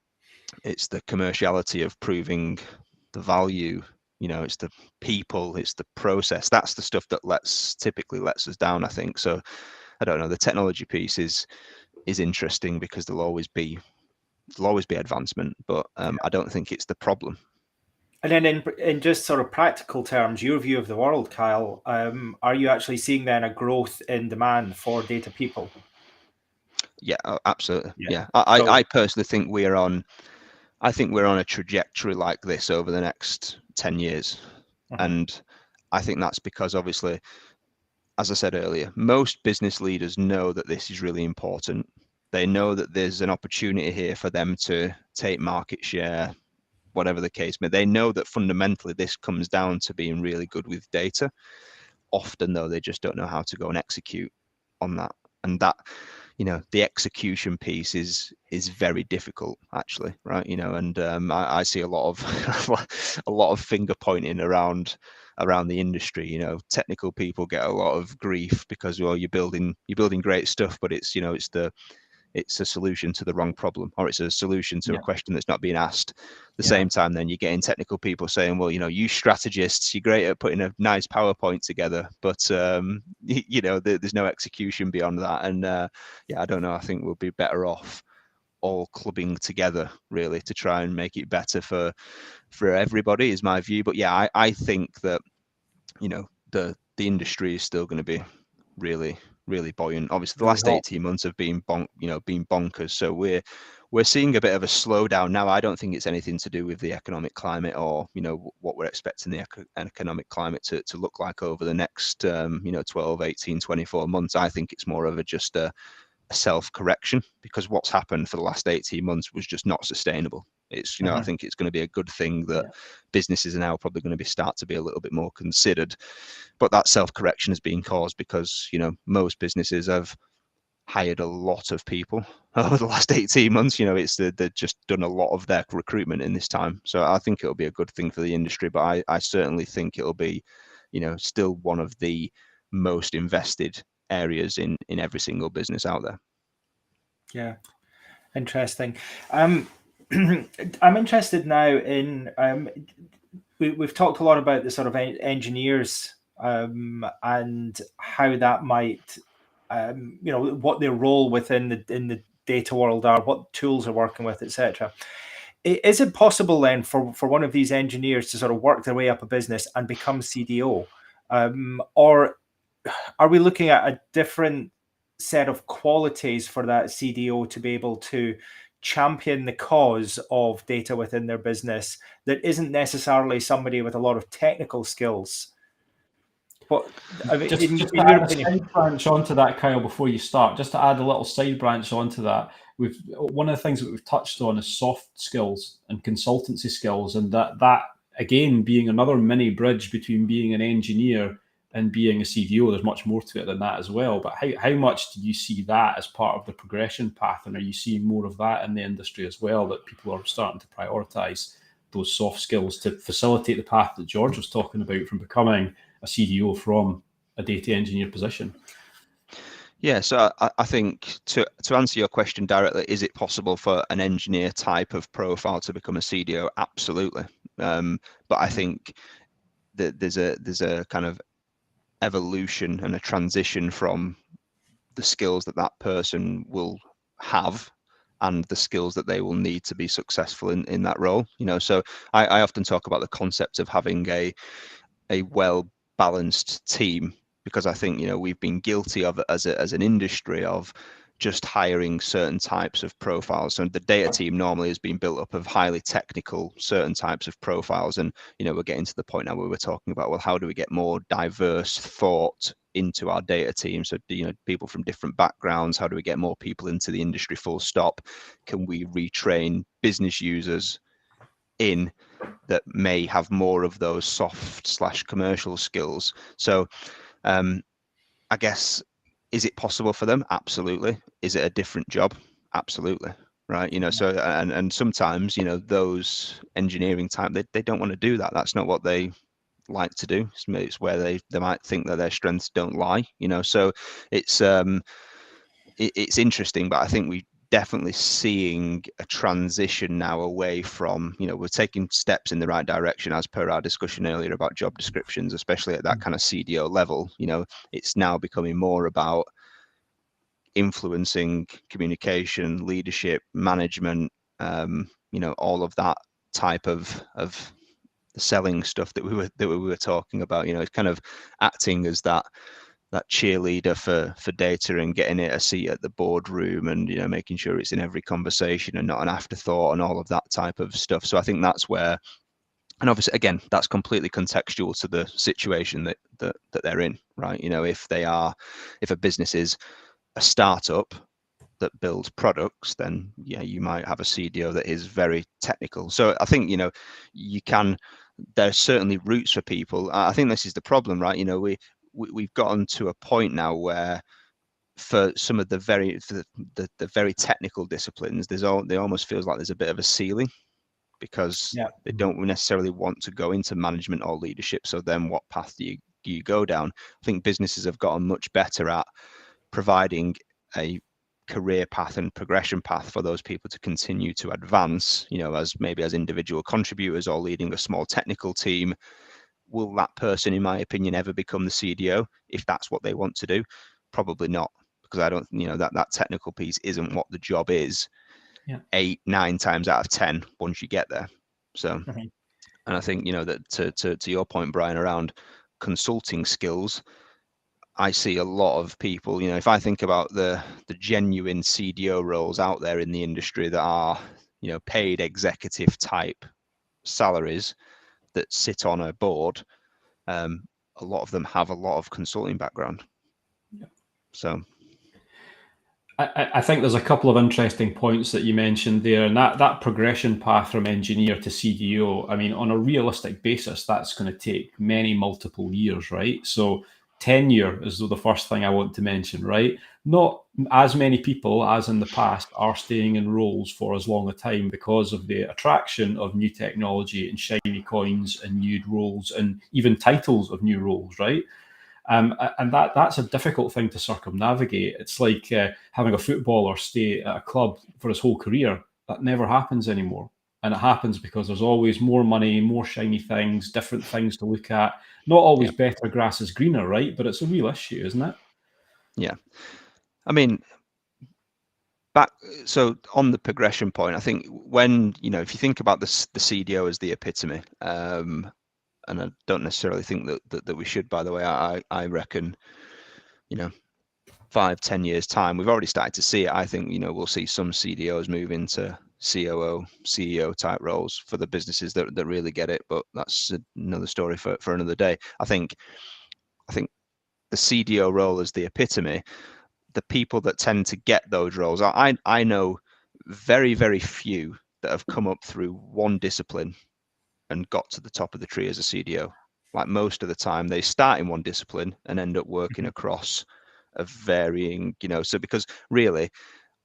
commerciality of proving the value. You know, it's the people, it's the process. That's the stuff that typically lets us down, I think. So I don't know. The technology piece is interesting because there'll always be advancement, but I don't think it's the problem. And then in just sort of practical terms, your view of the world, Kyle, are you actually seeing then a growth in demand for data people? Yeah, absolutely. Yeah. I personally think we're on a trajectory like this over the next 10 years. And I think that's because, obviously, as I said earlier, most business leaders know that this is really important. They know that there's an opportunity here for them to take market share, whatever the case may be. They know that fundamentally this comes down to being really good with data. Often, though, they just don't know how to go and execute on that. And that, you know, the execution piece is very difficult, actually, right? You know, and I see a lot of finger pointing around the industry. You know, technical people get a lot of grief because, well, you're building great stuff, but it's, you know, it's a solution to the wrong problem, or it's a solution to a question that's not being asked. At the same time, then you're getting technical people saying, well, you know, you strategists, you're great at putting a nice PowerPoint together, but you know, there's no execution beyond that. And I don't know. I think we'll be better off all clubbing together, really, to try and make it better for everybody, is my view. But yeah, I think that, you know, the industry is still going to be really buoyant. Obviously, the last 18 months have been bonkers. So we're seeing a bit of a slowdown now. I don't think it's anything to do with the economic climate, or, you know, what we're expecting the economic climate to look like over the next 12, 18, 24 months. I think it's more of just a self-correction, because what's happened for the last 18 months was just not sustainable. It's, you know, I think it's going to be a good thing that businesses are now probably going to start to be a little bit more considered. But that self-correction is being caused because, you know, most businesses have hired a lot of people over the last 18 months. You know, they've just done a lot of their recruitment in this time. So I think it'll be a good thing for the industry, but I certainly think it'll be, you know, still one of the most invested areas in every single business out there. Yeah, interesting. I'm interested now in we've talked a lot about the sort of engineers and how that might you know, what their role within the data world are, what tools are working with, etc. Is it possible then for one of these engineers to sort of work their way up a business and become CDO? Or are we looking at a different set of qualities for that CDO to be able to champion the cause of data within their business that isn't necessarily somebody with a lot of technical skills? But I mean, Just in to your add a opinion, side branch onto that, Kyle, before you start, just to add a little side branch onto that, one of the things that we've touched on is soft skills and consultancy skills, and that again being another mini bridge between being an engineer and being a CDO. There's much more to it than that as well. But how much do you see that as part of the progression path, and are you seeing more of that in the industry as well, that people are starting to prioritize those soft skills to facilitate the path that George was talking about from becoming a CDO from a data engineer position? Yeah, so I think to answer your question directly, is it possible for an engineer type of profile to become a CDO? Absolutely. But I think that there's a kind of evolution and a transition from the skills that person will have and the skills that they will need to be successful in that role. So I often talk about the concept of having a well-balanced team, because I think we've been guilty of, as an industry, of just hiring certain types of profiles. So the data team normally has been built up of highly technical certain types of profiles, and we're getting to the point now where we're talking about, well, how do we get more diverse thought into our data team? So people from different backgrounds, how do we get more people into the industry, full stop? Can we retrain business users in that may have more of those soft / commercial skills? So I guess, is it possible for them? Absolutely. Is it a different job? Absolutely. Right. So and sometimes those engineering type, they don't want to do that. That's not what they like to do. It's where they might think that their strengths don't lie. So it's it's interesting, but I think we definitely seeing a transition now away from, we're taking steps in the right direction as per our discussion earlier about job descriptions, especially at that kind of CDO level. It's now becoming more about influencing communication, leadership, management, all of that type of selling stuff that we were talking about. It's kind of acting as that cheerleader for data and getting it a seat at the boardroom, and making sure it's in every conversation and not an afterthought and all of that type of stuff. So I think that's where, and obviously again, that's completely contextual to the situation that they're in, right? If a business is a startup that builds products, then you might have a CDO that is very technical. So I think there's certainly routes for people. I think this is the problem, right? We've gotten to a point now where, for some of the very technical disciplines, there almost feels like there's a bit of a ceiling, because they don't necessarily want to go into management or leadership. So then what path do you go down? I think businesses have gotten much better at providing a career path and progression path for those people to continue to advance, as individual contributors or leading a small technical team. Will that person, in my opinion, ever become the CDO if that's what they want to do? Probably not, because I don't, that technical piece isn't what the job is 8-9 times out of 10 once you get there. So, and I think, that to your point, Brian, around consulting skills, I see a lot of people, if I think about the genuine CDO roles out there in the industry that are, paid executive type salaries that sit on a board, a lot of them have a lot of consulting background. So I think there's a couple of interesting points that you mentioned there, and that progression path from engineer to CDO, I mean, on a realistic basis, that's going to take multiple years, right? So tenure is the first thing I want to mention, right? Not as many people as in the past are staying in roles for as long a time because of the attraction of new technology and shiny coins and new roles and even titles of new roles, right? And that's a difficult thing to circumnavigate. It's like having a footballer stay at a club for his whole career. That never happens anymore. And it happens because there's always more money, more shiny things, different things to look at. Not always better grass is greener, right? But it's a real issue, isn't it? Yeah. I mean, So on the progression point, I think when, if you think about the CDO as the epitome, and I don't necessarily think that we should, by the way, I reckon, 5-10 years time, we've already started to see it. I think, we'll see some CDOs move into COO, CEO type roles for the businesses that really get it, but that's another story for another day. I think the CDO role is the epitome. The people that tend to get those roles, I know very, very few that have come up through one discipline and got to the top of the tree as a CDO. Like most of the time, they start in one discipline and end up working across a varying, so because really,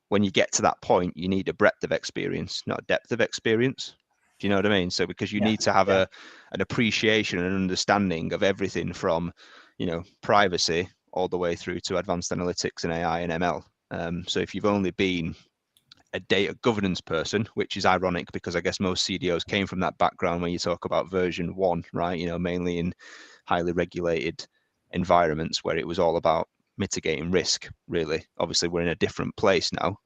when you get to that point, you need a breadth of experience, not a depth of experience. Do you know what I mean? So because you need to have an appreciation and an understanding of everything from, privacy all the way through to advanced analytics and AI and ML. So if you've only been a data governance person, which is ironic because I guess most CDOs came from that background when you talk about version 1, right? Mainly in highly regulated environments where it was all about mitigating risk, really. Obviously, we're in a different place now.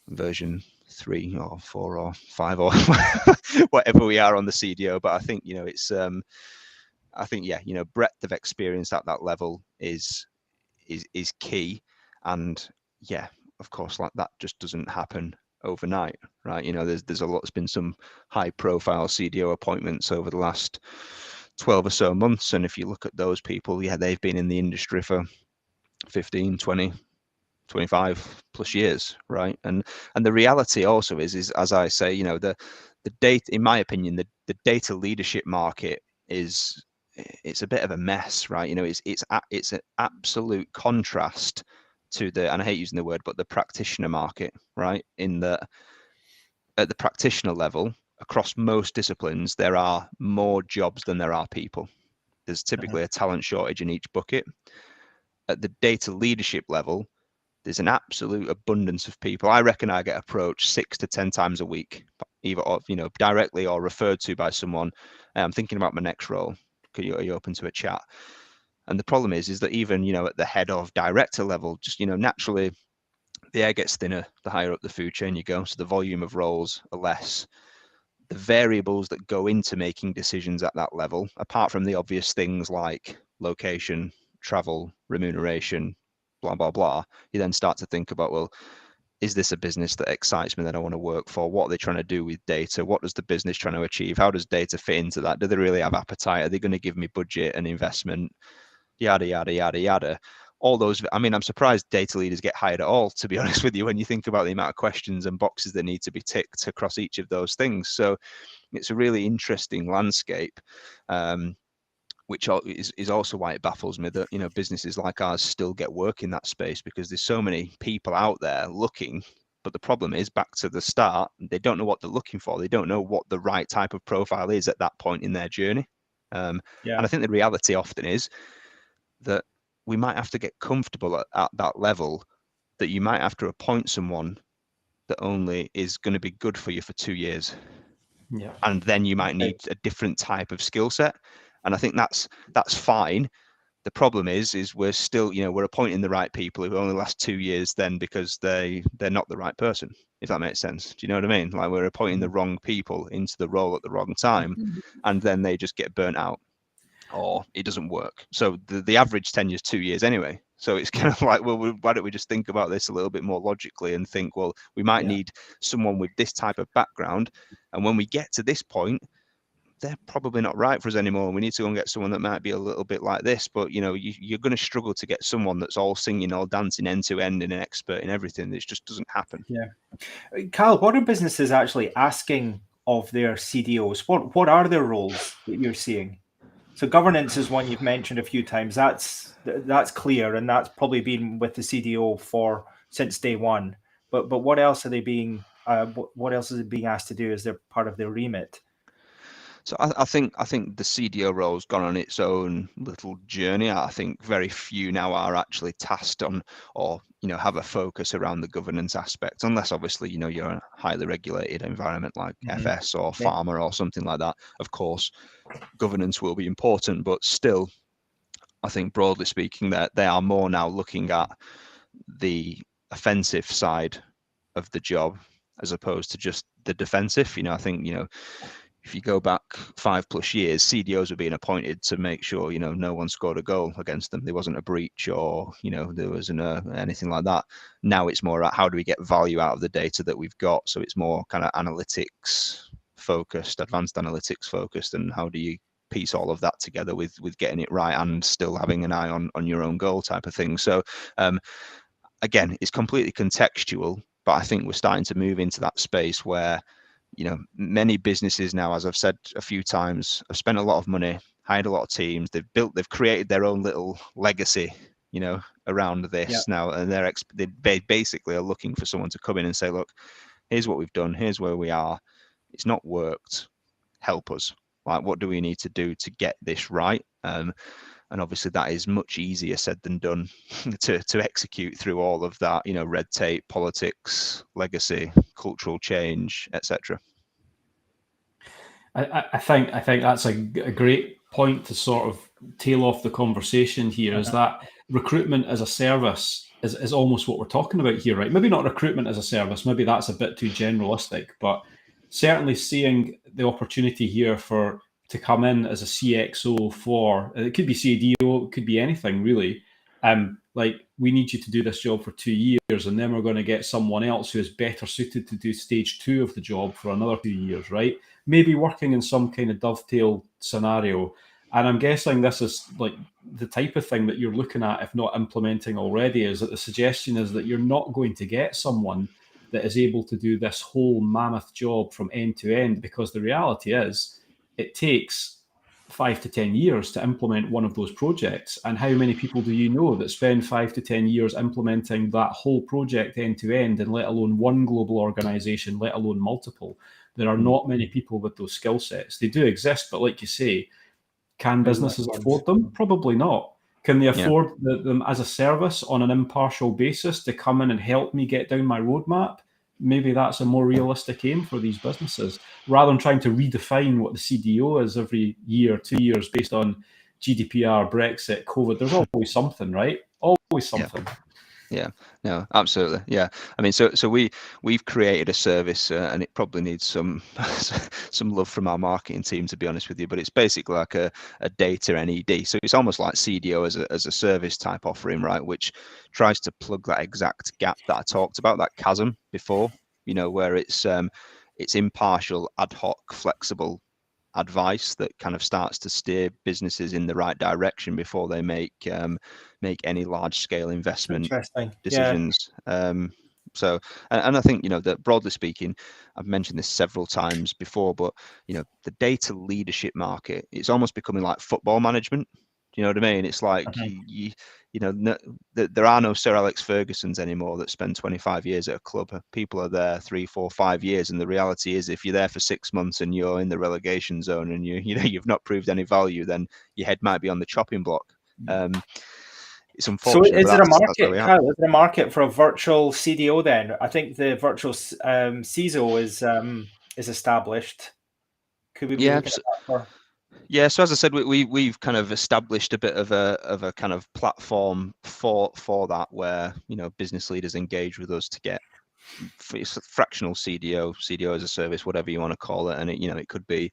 Version 3 or 4 or 5 or whatever we are on the CDO. But I think, it's I think, breadth of experience at that level is key. And of course, like that just doesn't happen overnight, right? There's there's been some high profile CDO appointments over the last 12 or so months. And if you look at those people, they've been in the industry for 15, 20, 25 plus years, right? And the reality also is as I say, the data, in my opinion, the data leadership market it's a bit of a mess, right? It's an absolute contrast to and I hate using the word, but the practitioner market, right? In that at the practitioner level, across most disciplines, there are more jobs than there are people. There's typically a talent shortage in each bucket. At the data leadership level, there's an absolute abundance of people. I reckon I get approached 6 to 10 times a week, either directly or referred to by someone. I'm thinking about my next role. Are you open to a chat? And the problem is that even at the head of director level, just naturally the air gets thinner the higher up the food chain you go. So the volume of roles are less. The variables that go into making decisions at that level, apart from the obvious things like location, travel, remuneration, blah, blah, blah, you then start to think about, well, is this a business that excites me that I want to work for? What are they trying to do with data? What does the business trying to achieve? How does data fit into that? Do they really have appetite? Are they going to give me budget and investment? Yada, yada, yada, yada. All those, I'm surprised data leaders get hired at all, to be honest with you, when you think about the amount of questions and boxes that need to be ticked across each of those things. So it's a really interesting landscape. Which is also why it baffles me that businesses like ours still get work in that space, because there's so many people out there looking. But the problem is, back to the start, they don't know what they're looking for. They don't know what the right type of profile is at that point in their journey. And I think the reality often is that we might have to get comfortable at that level, that you might have to appoint someone that only is going to be good for you for 2 years. Yeah. And then you might need a different type of skill set. And I think that's fine. The problem is we're still, we're appointing the right people who only last 2 years then because they're not the right person, if that makes sense. Do you know what I mean? Like, we're appointing the wrong people into the role at the wrong time, and then they just get burnt out or it doesn't work. So the average tenure is 2 years anyway. So it's kind of like, well, why don't we just think about this a little bit more logically and think, well, we might need someone with this type of background. And when we get to this point, they're probably not right for us anymore. We need to go and get someone that might be a little bit like this. But, you're going to struggle to get someone that's all singing, all dancing end to end and an expert in everything. It just doesn't happen. Yeah. Kyle, what are businesses actually asking of their CDOs? What are their roles that you're seeing? So governance is one you've mentioned a few times. That's clear, and that's probably been with the CDO since day one. But what else are they being? What else is it being asked to do as they're part of their remit? So I think the CDO role's gone on its own little journey. I think very few now are actually tasked on or have a focus around the governance aspect, unless obviously you're a highly regulated environment like FS or pharma or something like that. Of course, governance will be important, but still, I think broadly speaking, that they are more now looking at the offensive side of the job as opposed to just the defensive. I think, if you go back 5+ years, CDOs were being appointed to make sure, no one scored a goal against them. There wasn't a breach or, there wasn't anything like that. Now it's more about how do we get value out of the data that we've got. So it's more kind of analytics focused, advanced analytics focused, and how do you piece all of that together with getting it right and still having an eye on your own goal type of thing. So again, it's completely contextual, but I think we're starting to move into that space where, many businesses now, as I've said a few times, have spent a lot of money, hired a lot of teams, they've created their own little legacy, around this now, and they basically are looking for someone to come in and say, look, here's what we've done, here's where we are, it's not worked, help us. Like, what do we need to do to get this right? And obviously that is much easier said than done to execute through all of that, red tape, politics, legacy, cultural change, etc. I think that's a great point to sort of tail off the conversation here. Is that recruitment as a service is almost what we're talking about here, right? Maybe not recruitment as a service, maybe that's a bit too generalistic, but certainly seeing the opportunity here to come in as a CXO for, it could be CDO, it could be anything really. Like, we need you to do this job for 2 years, and then we're going to get someone else who is better suited to do stage 2 of the job for another 2 years, right? Maybe working in some kind of dovetail scenario. And I'm guessing this is like the type of thing that you're looking at, if not implementing already, is that the suggestion is that you're not going to get someone that is able to do this whole mammoth job from end to end, because the reality is it takes 5 to 10 years to implement one of those projects. And how many people do you know that spend 5 to 10 years implementing that whole project end to end, and let alone one global organization, let alone multiple? There are not many people with those skill sets. They do exist, but like you say, can businesses afford them? Probably not. Can they afford them as a service on an impartial basis to come in and help me get down my roadmap? Maybe that's a more realistic aim for these businesses, rather than trying to redefine what the CDO is every year, 2 years, based on GDPR, Brexit, COVID. There's always something, right? Always something. Yeah, no, absolutely. Yeah, I mean, so we've created a service, and it probably needs some love from our marketing team, to be honest with you. But it's basically like a data NED. So it's almost like CDO as a service type offering, right? Which tries to plug that exact gap that I talked about, that chasm before. Where it's impartial, ad hoc, flexible advice that kind of starts to steer businesses in the right direction before they make any large scale investment decisions. So, and I think, that broadly speaking, I've mentioned this several times before, but the data leadership market, it's almost becoming like football management. Do you know what I mean? It's like there are no Sir Alex Fergusons anymore that spend 25 years at a club. People are there 3, 4, 5 years, and the reality is, if you're there for 6 months and you're in the relegation zone and you've not proved any value, then your head might be on the chopping block. It's unfortunate. So is there a market, Kyle? Is there a market for a virtual CDO then? I think the virtual CISO is established. Could we be looking at that for? Yeah, so as I said, we've kind of established a bit of a kind of platform for that, where business leaders engage with us to get fractional CDO as a service, whatever you want to call it, and it could be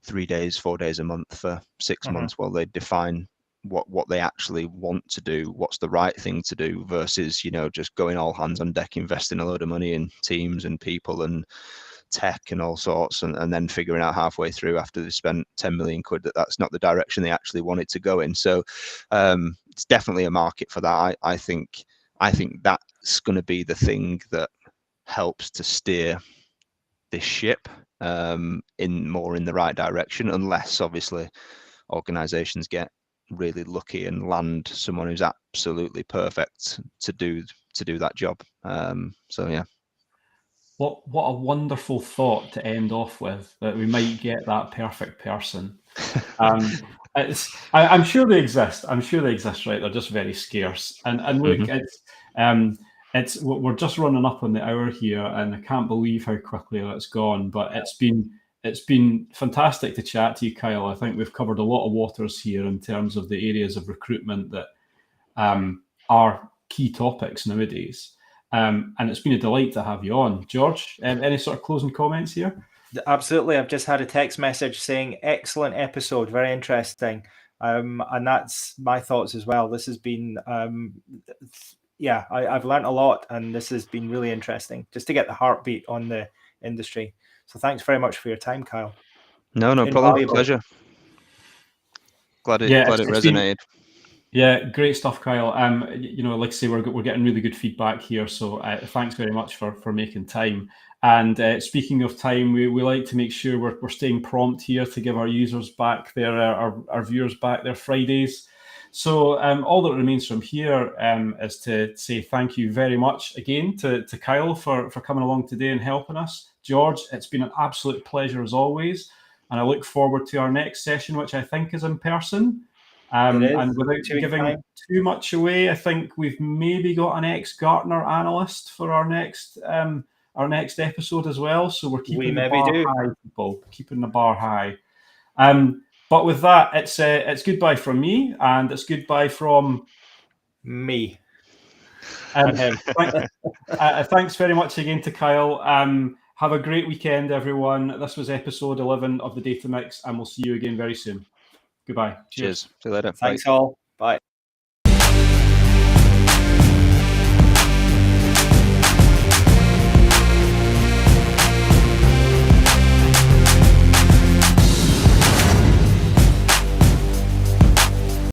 3 days, 4 days a month for 6 months while they define what they actually want to do, what's the right thing to do, versus just going all hands on deck, investing a load of money in teams and people and tech and all sorts, and then figuring out halfway through, after they've spent 10 million quid, that's not the direction they actually wanted to go in. So it's definitely a market for that. I think that's going to be the thing that helps to steer this ship in the right direction, unless obviously organizations get really lucky and land someone who's absolutely perfect to do that job. So yeah. What a wonderful thought to end off with, that we might get that perfect person. I'm sure they exist. Right? They're just very scarce. And look, we're just running up on the hour here, and I can't believe how quickly that's gone. But it's been fantastic to chat to you, Kyle. I think we've covered a lot of waters here in terms of the areas of recruitment that are key topics nowadays. And it's been a delight to have you on. George, any sort of closing comments here? Absolutely. I've just had a text message saying, excellent episode, very interesting. And that's my thoughts as well. This has been, I've learned a lot, and this has been really interesting just to get the heartbeat on the industry. So thanks very much for your time, Kyle. No problem. Invaluable. Pleasure. Glad it resonated. Yeah, great stuff, Kyle. Like I say, we're getting really good feedback here. So thanks very much for making time. And speaking of time, we like to make sure we're staying prompt here to give our users back our viewers back their Fridays. So all that remains from here is to say thank you very much again to Kyle for coming along today and helping us. George, it's been an absolute pleasure as always. And I look forward to our next session, which I think is in person. And without giving too much away, I think we've maybe got an ex-Gartner analyst for our next episode as well. So we're keeping the bar high, people. Keeping the bar high. But with that, it's goodbye from me, and it's goodbye from me. And him. Thanks very much again to Kyle. Have a great weekend, everyone. This was episode 11 of the Data Mix, and we'll see you again very soon. Goodbye. Cheers. See you later. Thanks all. Bye.